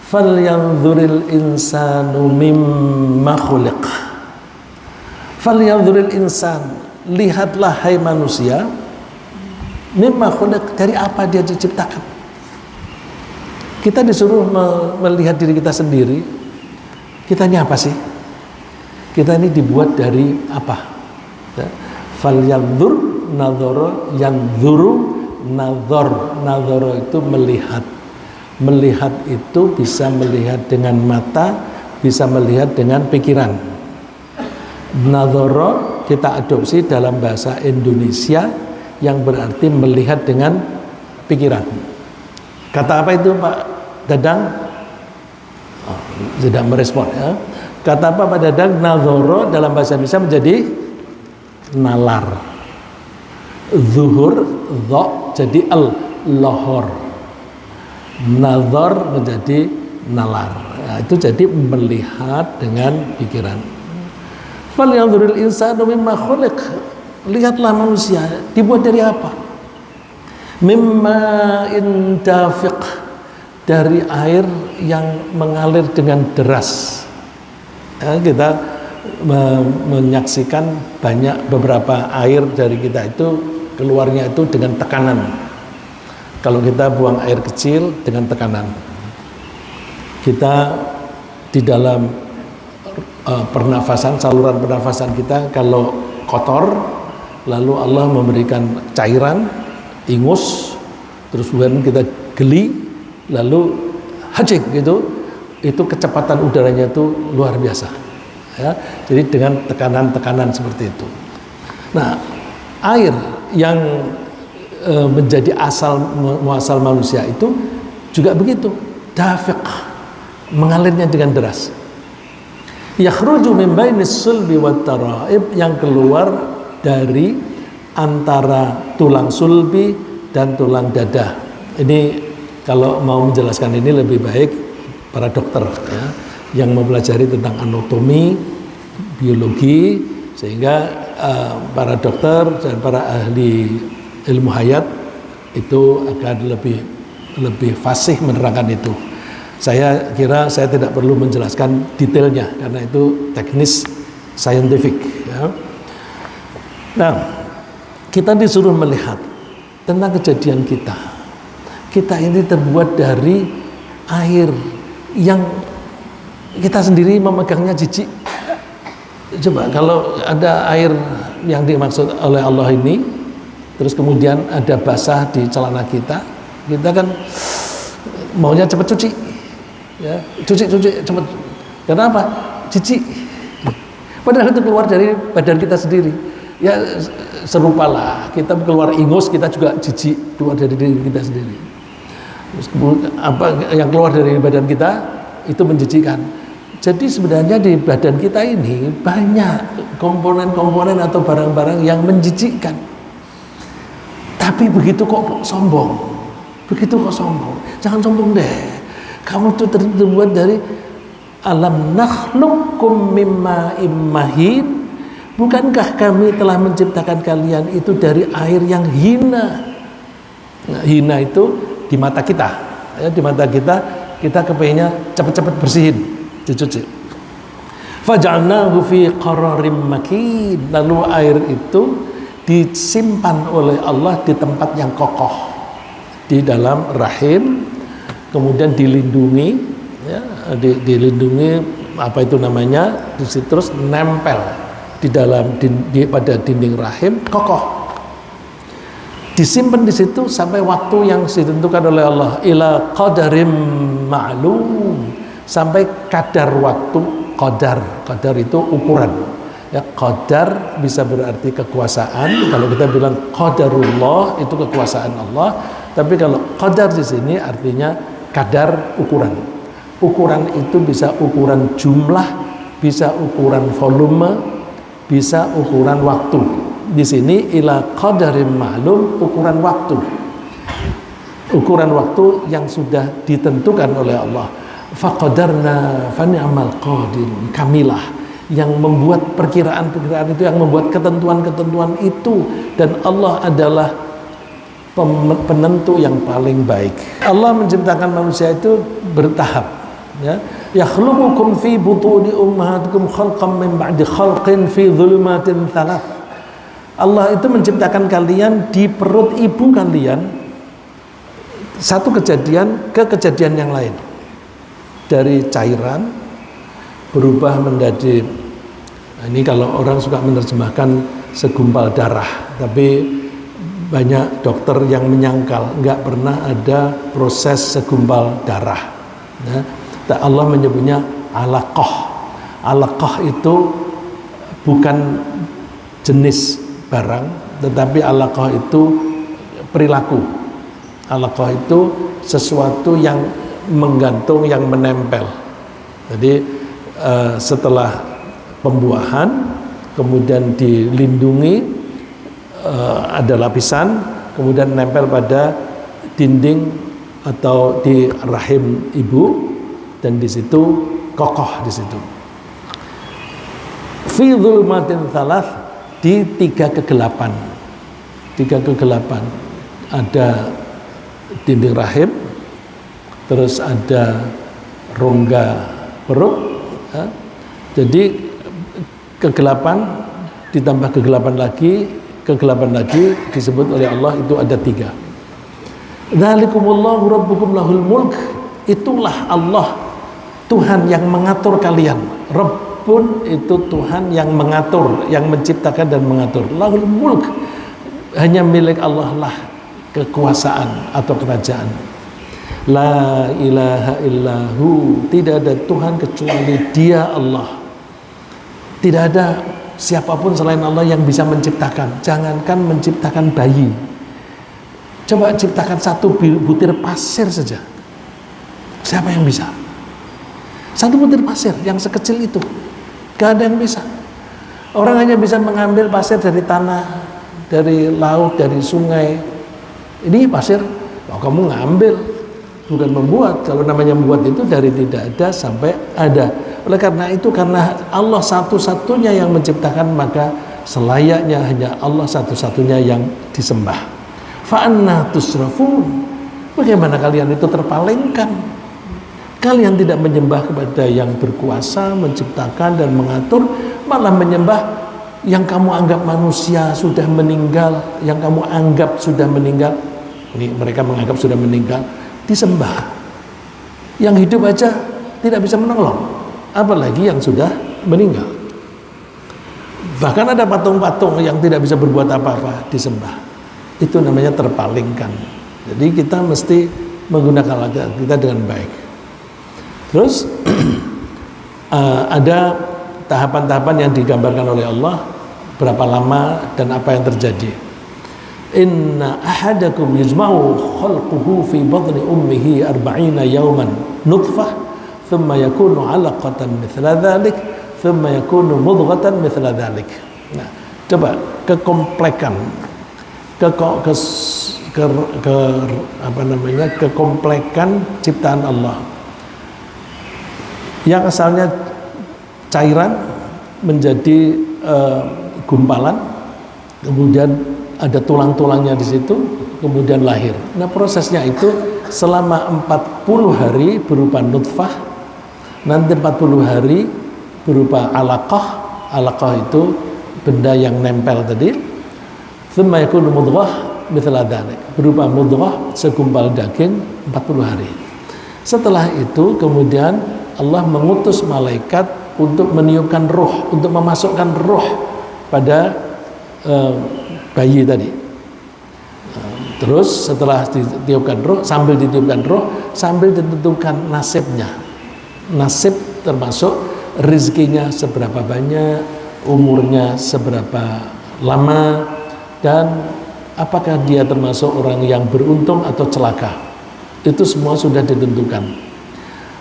falyanzuril insanu mimma khuliq. Falyanzuril insan, lihatlah hai manusia, mimma khuliq, dari apa dia diciptakan. Kita disuruh melihat diri kita sendiri. Kita ini apa sih? Kita ini dibuat dari apa? Ya. Falyanzur, nadhara, yanzuru, nadhara itu melihat. Melihat itu bisa melihat dengan mata, bisa melihat dengan pikiran. Nadhara kita adopsi dalam bahasa Indonesia yang berarti melihat dengan pikiran. Kata apa itu Pak Dadang? Oh, tidak merespon ya. Kata apa Pak Dadang? Nadhara dalam bahasa Indonesia menjadi nalar. Zuhur, dha jadi al-lahor. Nazar menjadi nalar. Nah, itu jadi melihat dengan pikiran. Falyanzuril insanu mimma khuliq. Lihatlah manusia dibuat dari apa? Mimma indafiq, dari air yang mengalir dengan deras. Ya, kita menyaksikan beberapa air dari kita itu keluarnya itu dengan tekanan. Kalau kita buang air kecil dengan tekanan, kita di dalam pernafasan, saluran pernafasan kita kalau kotor, lalu Allah memberikan cairan, ingus, terus kemudian kita geli, lalu hajik gitu, itu kecepatan udaranya itu luar biasa. Ya, jadi dengan tekanan-tekanan seperti itu. Nah, air yang menjadi muasal manusia itu juga begitu, dafiq, mengalirnya dengan deras. Yakhruju min bainis sulbi wat taraib, yang keluar dari antara tulang sulbi dan tulang dada. Ini kalau mau menjelaskan ini lebih baik para dokter ya, yang mempelajari tentang anatomi, biologi, sehingga para dokter dan para ahli ilmu hayat itu akan lebih fasih menerangkan itu. Saya kira saya tidak perlu menjelaskan detailnya karena itu teknis scientific ya. Nah, kita disuruh melihat tentang kejadian kita. Kita ini terbuat dari air yang kita sendiri memegangnya jijik. Coba kalau ada air yang dimaksud oleh Allah ini, terus kemudian ada basah di celana kita kan maunya cepat cuci, ya, cuci cepat. Kenapa? Jijik. Padahal itu keluar dari badan kita sendiri. Ya serupalah kita keluar ingus, kita juga jijik keluar dari diri kita sendiri. Terus kemudian apa yang keluar dari badan kita itu menjijikkan. Jadi sebenarnya di badan kita ini banyak komponen-komponen atau barang-barang yang menjijikkan. Tapi begitu kok sombong, jangan sombong deh. Kamu tuh terbuat dari alam nakhluqkum mimma immahin. Bukankah kami telah menciptakan kalian itu dari air yang hina? Nah, hina itu di mata kita, ya, di mata kita kepengennya cepat-cepat bersihin, dicuci. Faj'alnahu fi qararim makin. Lalu air itu disimpan oleh Allah di tempat yang kokoh di dalam rahim, kemudian dilindungi, ya, dilindungi apa itu namanya, terus nempel di dalam pada dinding rahim, kokoh, disimpan di situ sampai waktu yang ditentukan oleh Allah, ila qadarim ma'lum, sampai kadar waktu. Qadar itu ukuran. Ya, qadar bisa berarti kekuasaan. Kalau kita bilang qadarullah itu kekuasaan Allah, tapi kalau qadar di sini artinya kadar, ukuran. Ukuran itu bisa ukuran jumlah, bisa ukuran volume, bisa ukuran waktu. Di sini ila qadarim ma'lum, ukuran waktu. Ukuran waktu yang sudah ditentukan oleh Allah. Faqadarna fa ni'mal qadirun. Kamilah yang membuat perkiraan-perkiraan itu, yang membuat ketentuan-ketentuan itu, dan Allah adalah penentu yang paling baik. Allah menciptakan manusia itu bertahap. Ya, yakhluqukum fi butuni ummahatikum khalqan min ba'di khalqin fi dhulumatin thalath. Allah itu menciptakan kalian di perut ibu kalian, satu kejadian ke kejadian yang lain, dari cairan berubah menjadi, ini kalau orang suka menerjemahkan segumpal darah, tapi banyak dokter yang menyangkal nggak pernah ada proses segumpal darah. Ya, Allah menyebutnya alaqah. Alaqah itu bukan jenis barang, tetapi alaqah itu perilaku. Alaqah itu sesuatu yang menggantung, yang menempel. Jadi setelah pembuahan kemudian dilindungi, ada lapisan, kemudian nempel pada dinding atau di rahim ibu, dan di situ kokoh di situ. Fi dzulumatin thalath, di tiga kegelapan. Tiga kegelapan. Ada dinding rahim, terus ada rongga perut. Ya. Jadi kegelapan ditambah kegelapan lagi disebut oleh Allah itu ada tiga. Dzalikumullahu rabbukum lahul mulk. Itulah Allah, Tuhan yang mengatur kalian. Rabbun itu Tuhan yang mengatur, yang menciptakan dan mengatur. Lahul mulk, hanya milik Allah lah kekuasaan atau kerajaan. La ilaha illahu, tidak ada Tuhan kecuali Dia Allah. Tidak ada siapapun selain Allah yang bisa menciptakan. Jangankan menciptakan bayi, coba ciptakan satu butir pasir saja. Siapa yang bisa? Satu butir pasir yang sekecil itu, gak ada yang bisa. Orang hanya bisa mengambil pasir dari tanah, dari laut, dari sungai. Ini pasir, oh, kamu ngambil, bukan membuat. Kalau namanya membuat itu dari tidak ada sampai ada. Oleh karena itu, karena Allah satu-satunya yang menciptakan, maka selayaknya hanya Allah satu-satunya yang disembah. Fa'anna tusrafun, bagaimana kalian itu terpalingkan? Kalian tidak menyembah kepada yang berkuasa, menciptakan dan mengatur, malah menyembah yang kamu anggap manusia sudah meninggal, yang kamu anggap sudah meninggal. Ini mereka menganggap sudah meninggal, disembah. Yang hidup aja tidak bisa menolong, apalagi yang sudah meninggal. Bahkan ada patung-patung yang tidak bisa berbuat apa-apa, disembah. Itu namanya terpalingkan. Jadi kita mesti menggunakan akal kita dengan baik. Terus ada tahapan-tahapan yang digambarkan oleh Allah, berapa lama dan apa yang terjadi. Inna ahadakum yujma'u khalquhu fi batni ummihi 40 yawman nutfah thumma yakunu 'alaqatan mithla dhalik thumma yakunu mudghatan mithla dhalik. Nah, coba kekomplekan kekomplekan ciptaan Allah. Yang asalnya cairan menjadi gumpalan, kemudian ada tulang-tulangnya di situ, kemudian lahir. Nah, prosesnya itu selama 40 hari berupa nutfah, nanti 40 hari berupa alaqah. Alaqah itu benda yang nempel tadi. Tsumma yakunu mudghah mithla dzalik, berupa mudghah segumpal daging 40 hari. Setelah itu kemudian Allah mengutus malaikat untuk meniupkan roh, untuk memasukkan roh pada bayi tadi. Terus setelah ditiupkan roh, sambil ditiupkan roh, sambil ditentukan nasibnya. Nasib termasuk rezekinya seberapa banyak, umurnya seberapa lama, dan apakah dia termasuk orang yang beruntung atau celaka. Itu semua sudah ditentukan.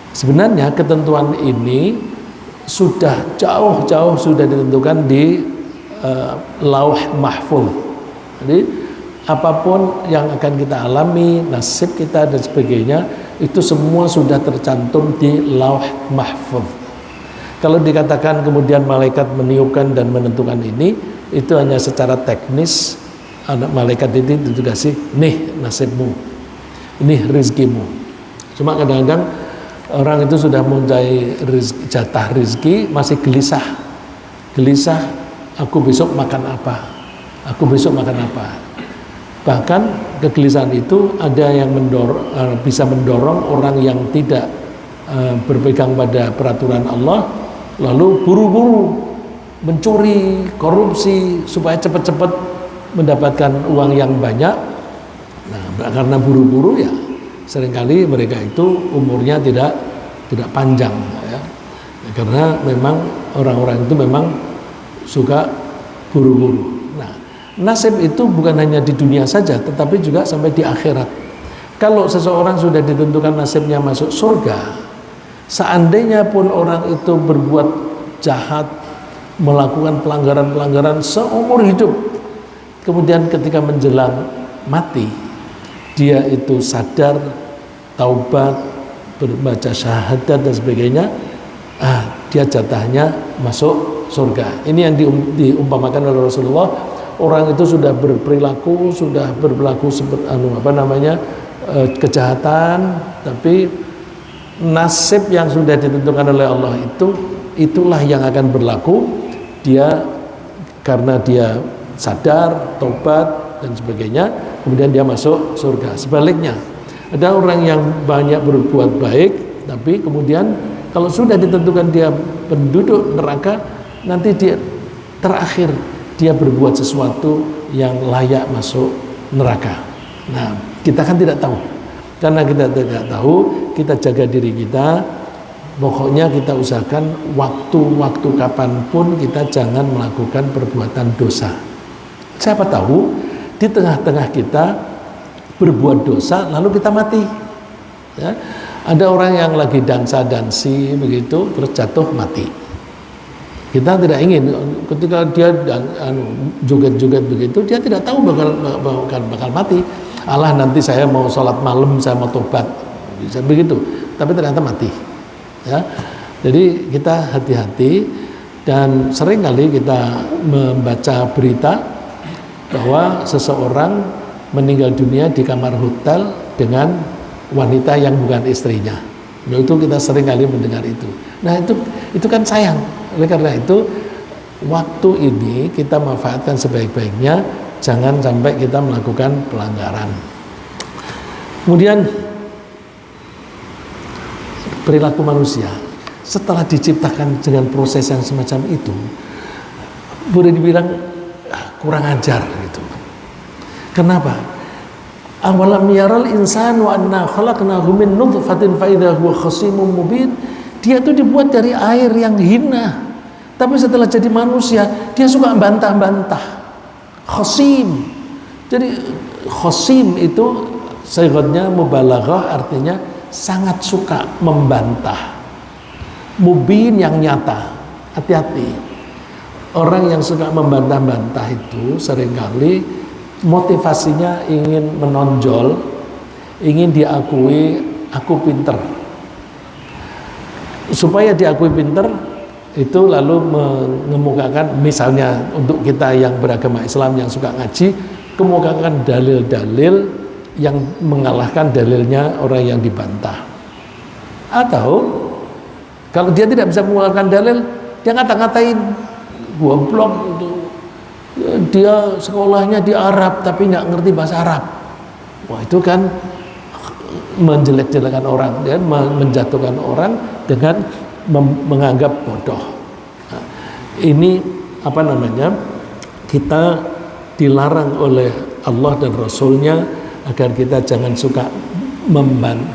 Sebenarnya ketentuan ini sudah jauh-jauh sudah ditentukan di lauh mahfuz. Jadi apapun yang akan kita alami, nasib kita dan sebagainya, itu semua sudah tercantum di lauh mahfuz. Kalau dikatakan kemudian malaikat meniupkan dan menentukan ini, itu hanya secara teknis. Anak malaikat itu dikasih, nih nasibmu, nih rezekimu. Cuma kadang-kadang Orang itu sudah mempunyai jatah rezeki masih gelisah, aku besok makan apa, aku besok makan apa. Bahkan kegelisahan itu ada yang bisa mendorong orang yang tidak berpegang pada peraturan Allah, lalu buru-buru mencuri, korupsi supaya cepat-cepat mendapatkan uang yang banyak. Nah, karena buru-buru ya seringkali mereka itu umurnya tidak panjang ya. Karena memang orang-orang itu memang suka buru-buru. Nah, nasib itu bukan hanya di dunia saja, tetapi juga sampai di akhirat. Kalau seseorang sudah ditentukan nasibnya masuk surga, seandainya pun orang itu berbuat jahat, melakukan pelanggaran-pelanggaran seumur hidup, kemudian ketika menjelang mati, dia itu sadar, taubat, berbaca syahadat dan sebagainya, dia jatahnya masuk surga. Ini yang diumpamakan oleh Rasulullah. Orang itu sudah berperilaku, sudah berlaku kejahatan, tapi nasib yang sudah ditentukan oleh Allah itulah yang akan berlaku. Dia karena dia sadar, taubat dan sebagainya, kemudian dia masuk surga. Sebaliknya, ada orang yang banyak berbuat baik, tapi kemudian kalau sudah ditentukan dia penduduk neraka, nanti dia terakhir dia berbuat sesuatu yang layak masuk neraka. Nah, kita kan tidak tahu. Karena kita tidak tahu, kita jaga diri kita. Pokoknya kita usahakan waktu-waktu kapanpun kita jangan melakukan perbuatan dosa. Siapa tahu di tengah-tengah kita berbuat dosa lalu kita mati. Ya. Ada orang yang lagi dansa-dansi begitu terus jatuh mati. Kita tidak ingin ketika dia joget-joget begitu, dia tidak tahu bakal mati. Allah, nanti saya mau sholat malam, saya mau tobat, bisa begitu. Tapi ternyata mati. Ya, jadi kita hati-hati, dan seringkali kita membaca berita bahwa seseorang meninggal dunia di kamar hotel dengan wanita yang bukan istrinya. Nah, itu kita seringkali mendengar itu. Nah, itu kan sayang. Oleh karena itu, waktu ini kita manfaatkan sebaik-baiknya, jangan sampai kita melakukan pelanggaran. Kemudian perilaku manusia setelah diciptakan dengan proses yang semacam itu, boleh dibilang kurang ajar gitu. Kenapa? Awalam yaral insanu anna khalaqnahu min nutfatin fa idza huwa khasimun mubin. Dia itu dibuat dari air yang hina, tapi setelah jadi manusia dia suka bantah-bantah. Khasim. Jadi khasim itu sigatnya mubalaghah, artinya sangat suka membantah. Mubin yang nyata. Hati-hati. Orang yang suka membantah-bantah itu seringkali motivasinya ingin menonjol, ingin diakui, aku pinter. Supaya diakui pinter, itu lalu mengemukakan, misalnya untuk kita yang beragama Islam yang suka ngaji, kemukakan dalil-dalil yang mengalahkan dalilnya orang yang dibantah. Atau kalau dia tidak bisa mengeluarkan dalil, dia ngata-ngatain, goblok itu, dia sekolahnya di Arab tapi nggak ngerti bahasa Arab. Wah, itu kan menjelek-jelekan orang, dan menjatuhkan orang dengan menganggap bodoh. Nah, ini kita dilarang oleh Allah dan Rasulnya agar kita jangan suka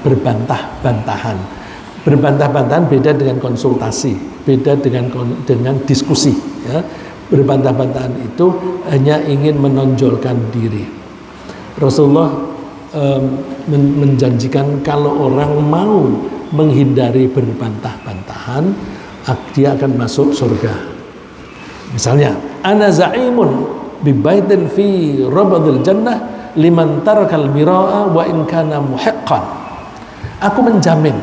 berbantah-bantahan. Berbantah-bantahan beda dengan konsultasi, beda dengan diskusi. Ya. Berbantah-bantahan itu hanya ingin menonjolkan diri. Rasulullah menjanjikan kalau orang mau menghindari berbantah-bantahan, dia akan masuk surga. Misalnya, ana za'imun bi baitin fi rabadil jannah liman tarakal mira'a wa in kana muhiqqan. Aku menjamin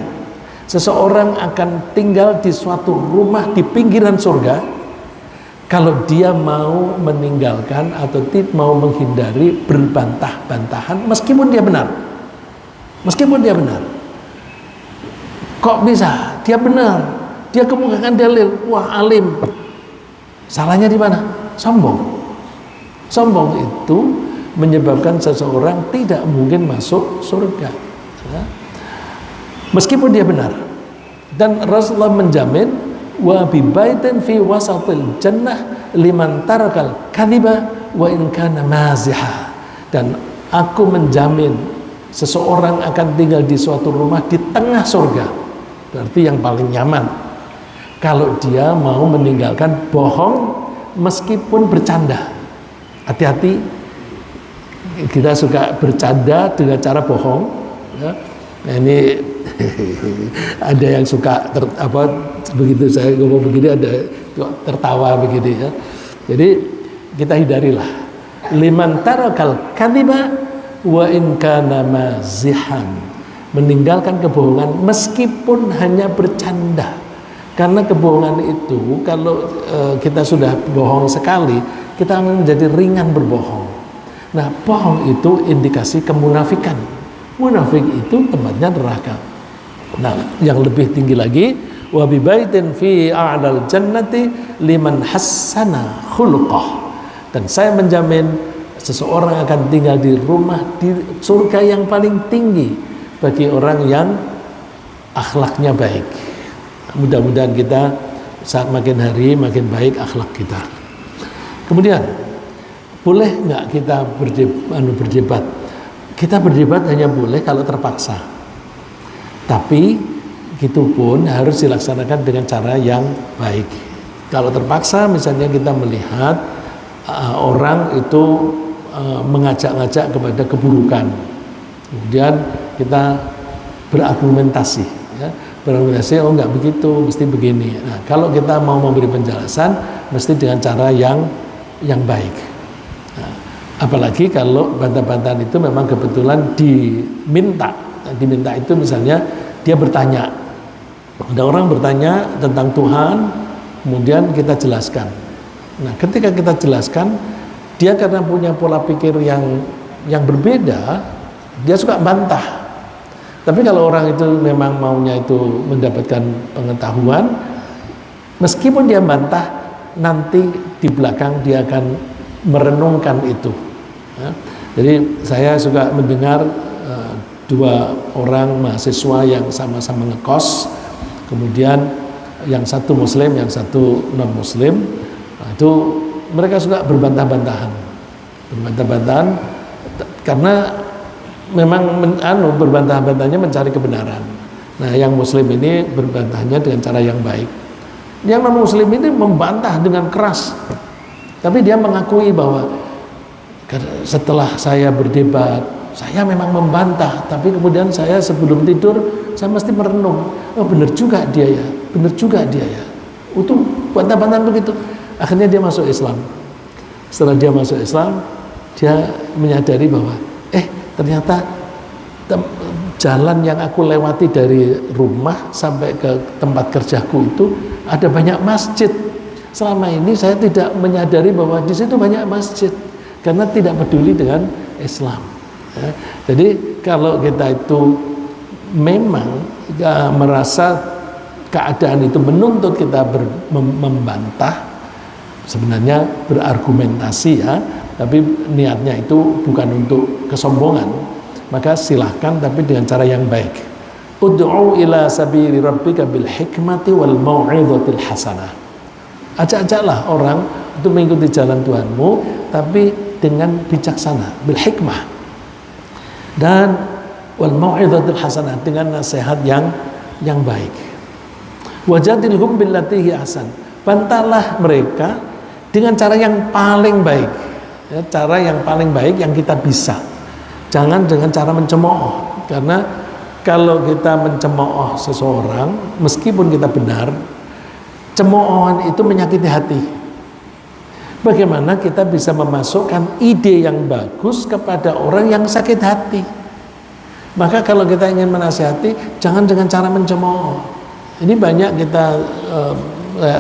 seseorang akan tinggal di suatu rumah di pinggiran surga kalau dia mau meninggalkan atau mau menghindari berbantah-bantahan meskipun dia benar. Meskipun dia benar. Kok bisa? Dia benar. Dia kemukakan dalil. Wah, alim. Salahnya di mana? Sombong. Sombong itu menyebabkan seseorang tidak mungkin masuk surga. Ya. Meskipun dia benar. Dan Rasulullah menjamin wa bi baitin fi wasatil jannah liman tarakal kadhiba wa in kana maziha. Dan aku menjamin seseorang akan tinggal di suatu rumah di tengah surga. Berarti yang paling nyaman kalau dia mau meninggalkan bohong meskipun bercanda. Hati-hati, kita suka bercanda dengan cara bohong ya. Nah, ini ada yang suka begitu saya ngomong begini ada tertawa begini ya. Jadi kita hindarilah liman tarakal kadhiba wa in kana mazihan, meninggalkan kebohongan meskipun hanya bercanda. Karena kebohongan itu kalau kita sudah bohong sekali, kita akan menjadi ringan berbohong. Nah, bohong itu indikasi kemunafikan. Munafik itu tempatnya neraka. Nah, yang lebih tinggi lagi, wa bi baitin fi a'dal jannati liman hassana khuluqah. Dan saya menjamin seseorang akan tinggal di rumah di surga yang paling tinggi bagi orang yang akhlaknya baik. Mudah-mudahan kita saat makin hari makin baik akhlak kita. Kemudian boleh nggak kita berdebat? Kita berdebat hanya boleh kalau terpaksa. Tapi itu pun harus dilaksanakan dengan cara yang baik. Kalau terpaksa misalnya kita melihat orang itu mengajak-ngajak kepada keburukan, kemudian kita berargumentasi ya. Berargumentasi, oh nggak begitu, mesti begini. Nah, kalau kita mau memberi penjelasan mesti dengan cara yang baik. Nah, apalagi kalau bantah-bantahan itu memang kebetulan diminta. Nah, diminta itu misalnya dia bertanya, ada orang bertanya tentang Tuhan, kemudian kita jelaskan. Nah, ketika kita jelaskan, dia karena punya pola pikir yang berbeda, dia suka bantah. Tapi kalau orang itu memang maunya itu mendapatkan pengetahuan, meskipun dia bantah, nanti di belakang dia akan merenungkan itu. Ya. Jadi saya suka mendengar dua orang mahasiswa yang sama-sama ngekos, kemudian yang satu muslim, yang satu non muslim, itu mereka suka berbantah-bantahan karena memang berbantah-bantahnya mencari kebenaran. Nah, yang muslim ini berbantahnya dengan cara yang baik. Yang non muslim ini membantah dengan keras. Tapi dia mengakui bahwa setelah saya berdebat, saya memang membantah, tapi kemudian saya sebelum tidur saya mesti merenung. Oh, benar juga dia ya. Benar juga dia ya. Itu bantah-bantahan begitu. Akhirnya dia masuk Islam. Setelah dia masuk Islam, dia menyadari bahwa ternyata jalan yang aku lewati dari rumah sampai ke tempat kerjaku itu ada banyak masjid. Selama ini saya tidak menyadari bahwa di situ banyak masjid karena tidak peduli dengan Islam. Ya. Jadi kalau kita itu memang merasa keadaan itu menuntut kita membantah, sebenarnya berargumentasi ya, tapi niatnya itu bukan untuk kesombongan, maka silahkan tapi dengan cara yang baik. Ud'u ila sabili rabbika bil hikmati wal mau'izatil hasanah. Ajak-ajaklah orang untuk mengikuti jalan Tuhanmu, tapi dengan bijaksana, bil hikmah, dan wal mau'izatil hasanah, dengan nasihat yang baik. Wajadilhum billati hi ahsan. Bantahlah mereka dengan cara yang paling baik. Ya, cara yang paling baik yang kita bisa. Jangan dengan cara mencemooh, karena kalau kita mencemooh seseorang meskipun kita benar, cemoohan itu menyakiti hati. Bagaimana kita bisa memasukkan ide yang bagus kepada orang yang sakit hati? Maka kalau kita ingin menasihati, jangan dengan cara mencemooh. Ini banyak kita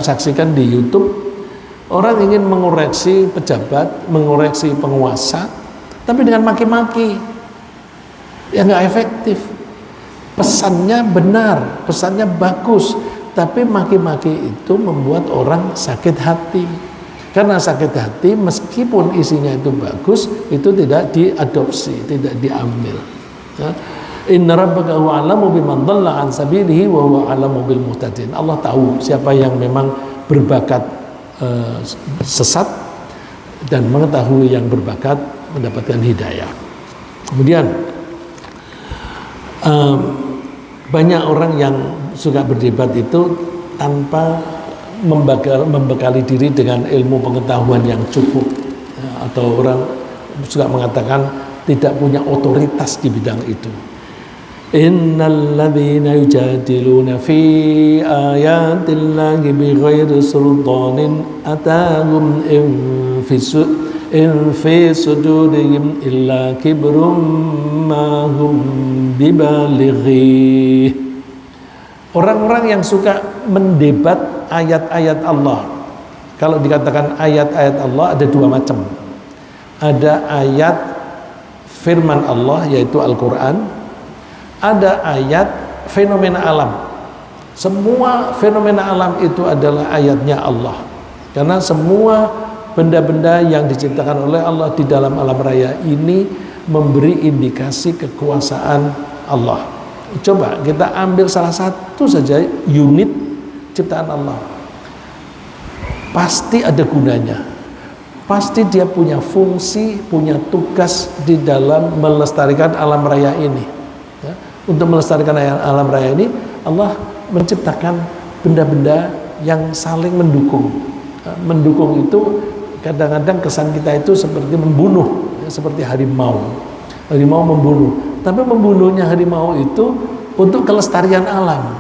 saksikan di YouTube. Orang ingin mengoreksi pejabat, mengoreksi penguasa, tapi dengan maki-maki, ya nggak efektif. pesannya benar, pesannya bagus, tapi maki-maki itu membuat orang sakit hati. Karena sakit hati, meskipun isinya itu bagus, itu tidak diadopsi, tidak diambil. Inna rabbaka huwa a'lamu biman dhalla an sabilihi wa huwa a'lamu bil muhtadin. Allah tahu siapa yang memang berbakat sesat dan mengetahui yang berbakat mendapatkan hidayah. Kemudian banyak orang yang suka berdebat itu tanpa membekali diri dengan ilmu pengetahuan yang cukup, atau orang suka mengatakan tidak punya otoritas di bidang itu. Innal ladzina yujadiluna fi ayatillahi bighairi sultanin atahum in fi sudurihim illa kibrum ma hum bibalighi. Orang-orang yang suka mendebat ayat-ayat Allah. Kalau dikatakan ayat-ayat Allah ada dua macam. Ada ayat firman Allah yaitu Al-Quran. Ada ayat fenomena alam. Semua fenomena alam itu adalah ayatnya Allah. Karena semua benda-benda yang diciptakan oleh Allah di dalam alam raya ini memberi indikasi kekuasaan Allah. Coba kita ambil salah satu saja unit ciptaan Allah, pasti ada gunanya, pasti dia punya fungsi, punya tugas di dalam melestarikan alam raya ini. Ya, untuk melestarikan alam raya ini, Allah menciptakan benda-benda yang saling mendukung. Mendukung itu kadang-kadang kesan kita itu seperti membunuh, ya, seperti harimau. Harimau membunuh. Tapi membunuhnya harimau itu untuk kelestarian alam,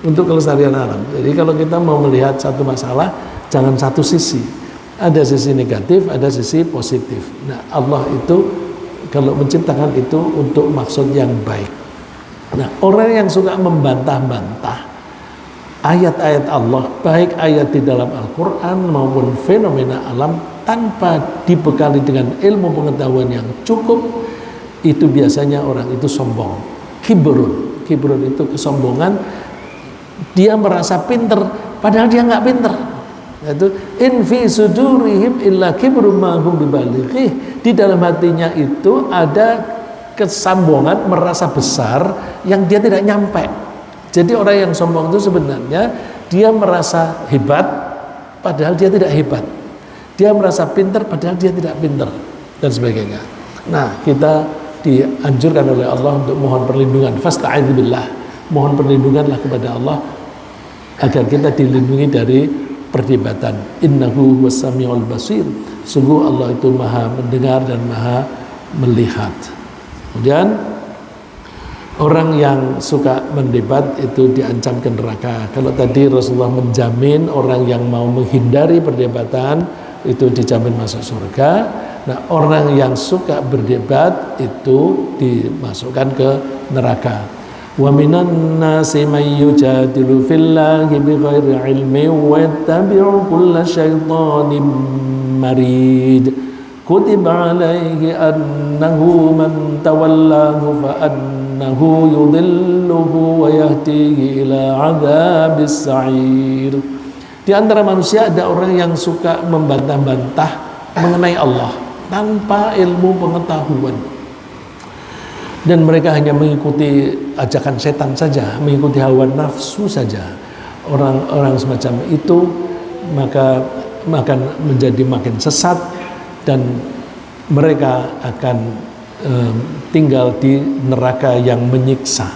untuk kelestarian alam. Jadi kalau kita mau melihat satu masalah, jangan satu sisi. Ada sisi negatif, ada sisi positif. Nah, Allah itu kalau menciptakan itu untuk maksud yang baik. Nah, orang yang suka membantah-bantah ayat-ayat Allah, baik ayat di dalam Al-Quran maupun fenomena alam, tanpa dibekali dengan ilmu pengetahuan yang cukup, itu biasanya orang itu sombong. Kibrun itu kesombongan. Dia merasa pinter padahal dia nggak pinter. Itu in fi sudurihim illa kibrum ma hum bibalighi. Di dalam hatinya itu ada kesombongan, merasa besar yang dia tidak nyampe. Jadi orang yang sombong itu sebenarnya dia merasa hebat padahal dia tidak hebat. Dia merasa pinter padahal dia tidak pinter, dan sebagainya. Nah, kita dianjurkan oleh Allah untuk mohon perlindungan. Fasta'idz billah, mohon perlindunganlah kepada Allah agar kita dilindungi dari perdebatan. Innahu huwas samiul basir, sungguh Allah itu maha mendengar dan maha melihat. Kemudian orang yang suka mendebat itu diancam ke neraka. Kalau tadi Rasulullah menjamin orang yang mau menghindari perdebatan itu dijamin masuk surga. Nah, orang yang suka berdebat itu dimasukkan ke neraka. Wa minan nasi may yujadilu fillahi bighairi ilmin wa yattabi'u kulla syaitanin marid. Kutiba alaihi annahu man tawallahu fa annahu yudhilluhu wa yahdihi ila 'adzabis sa'ir. Di antara manusia ada orang yang suka membantah-bantah mengenai Allah tanpa ilmu pengetahuan, dan mereka hanya mengikuti ajakan setan saja, mengikuti hawa nafsu saja. Orang-orang semacam itu maka akan menjadi makin sesat, dan mereka akan tinggal di neraka yang menyiksa.